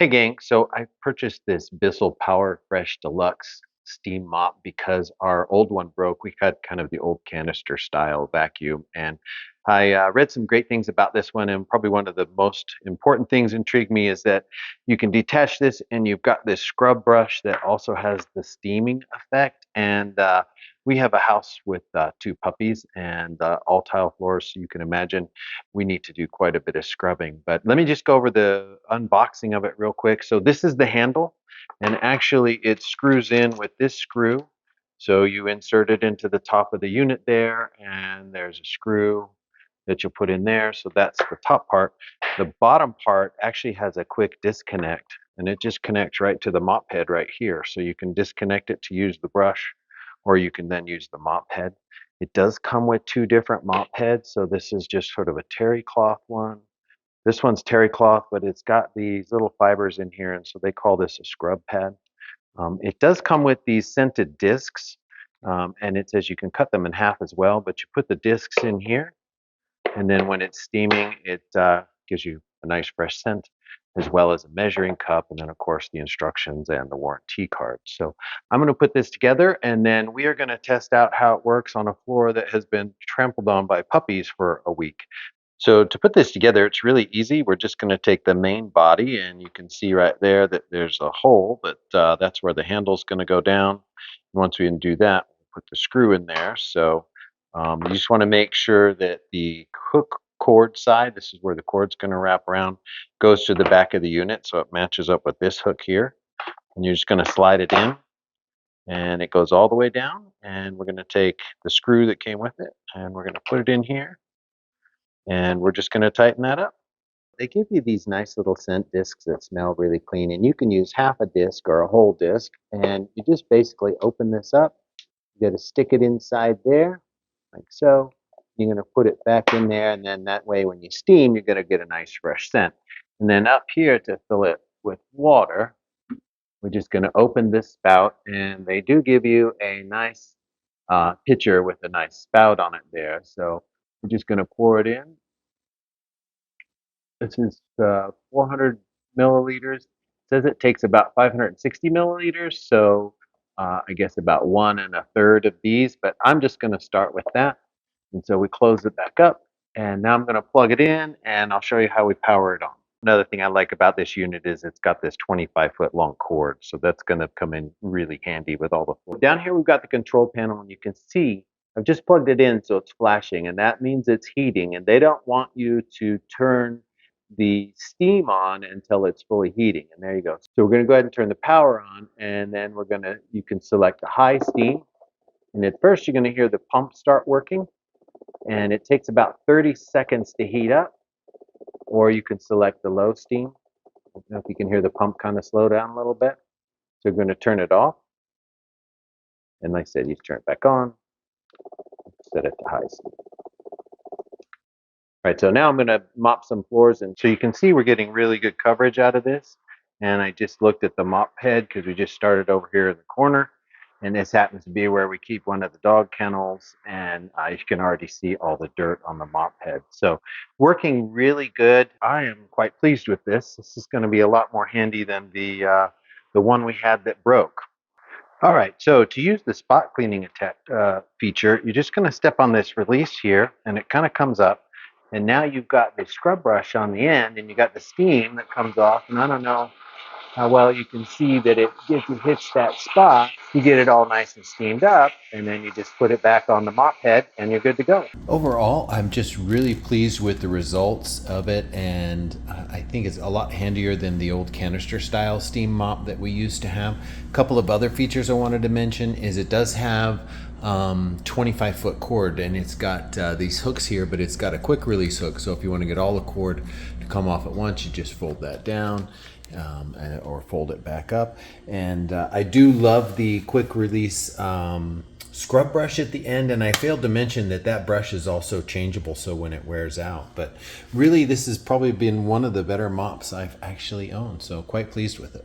Hey gang, so I purchased this Bissell Powerfresh Deluxe Steam Mop because our old one broke. We had kind of the old canister style vacuum, and I read some great things about this one. And probably one of the most important things intrigued me is that you can detach this, and you've got this scrub brush that also has the steaming effect. And we have a house with two puppies and all tile floors, so you can imagine we need to do quite a bit of scrubbing. But let me just go over the unboxing of it real quick. So this is the handle, and actually it screws in with this screw. So you insert it into the top of the unit there, and there's a screw that you'll put in there. So that's the top part. The bottom part actually has a quick disconnect, and it just connects right to the mop head right here. So you can disconnect it to use the brush, or you can then use the mop head. It does come with two different mop heads, so this is just sort of a terry cloth one. This one's terry cloth, but it's got these little fibers in here, and so they call this a scrub pad. It does come with these scented discs, and it says you can cut them in half as well, but you put the discs in here, and then when it's steaming, it gives you a nice fresh scent, as well as a measuring cup, and then of course the instructions and the warranty card. So I'm going to put this together, and then we are going to test out how it works on a floor that has been trampled on by puppies for a week. So to put this together, it's really easy. We're just going to take the main body, and you can see right there that there's a hole, but that's where the handle's going to go down. And once we do that, we'll put the screw in there. So you just want to make sure that the hook cord side, this is where the cord's going to wrap around, goes to the back of the unit, so it matches up with this hook here. And you're just going to slide it in, and it goes all the way down. And we're going to take the screw that came with it, and we're going to put it in here, and we're just going to tighten that up. They give you these nice little scent discs that smell really clean, and you can use half a disc or a whole disc, and you just basically open this up. You got to stick it inside there, like so. You're going to put it back in there, and then that way when you steam, you're going to get a nice fresh scent. And then up here to fill it with water, we're just going to open this spout, and they do give you a nice pitcher with a nice spout on it there. So we're just going to pour it in. This is 400 milliliters. It says it takes about 560 milliliters, so I guess about 1 1/3 of these, but I'm just going to start with that. And so we close it back up, and now I'm going to plug it in, and I'll show you how we power it on. Another thing I like about this unit is it's got this 25-foot long cord, so that's going to come in really handy with all the. Down here we've got the control panel, and you can see I've just plugged it in so it's flashing, and that means it's heating, and they don't want you to turn the steam on until it's fully heating. And there you go. So we're going to go ahead and turn the power on, and then you can select the high steam, and at first you're going to hear the pump start working, and it takes about 30 seconds to heat up. Or you can select the low steam. I don't know if you can hear the pump kind of slow down a little bit. So we're going to turn it off, and like I said, you turn it back on, set it to high steam. All right, so now I'm going to mop some floors, and so you can see we're getting really good coverage out of this. And I just looked at the mop head because we just started over here in the corner, and this happens to be where we keep one of the dog kennels, and you can already see all the dirt on the mop head. So working really good. I am quite pleased with this. This is going to be a lot more handy than the one we had that broke. All right, so to use the spot cleaning feature, you're just going to step on this release here, and it kind of comes up. And now you've got the scrub brush on the end, and you got the steam that comes off. And I don't know how well you can see that it hits that spot. You get it all nice and steamed up, and then you just put it back on the mop head, and you're good to go. Overall, I'm just really pleased with the results of it, and I think it's a lot handier than the old canister style steam mop that we used to have. A couple of other features I wanted to mention is it does have 25-foot cord, and it's got these hooks here, but it's got a quick release hook, so if you want to get all the cord to come off at once, you just fold that down. Or fold it back up. And I do love the quick release scrub brush at the end, and I failed to mention that brush is also changeable, so when it wears out. But really, this has probably been one of the better mops I've actually owned, so quite pleased with it.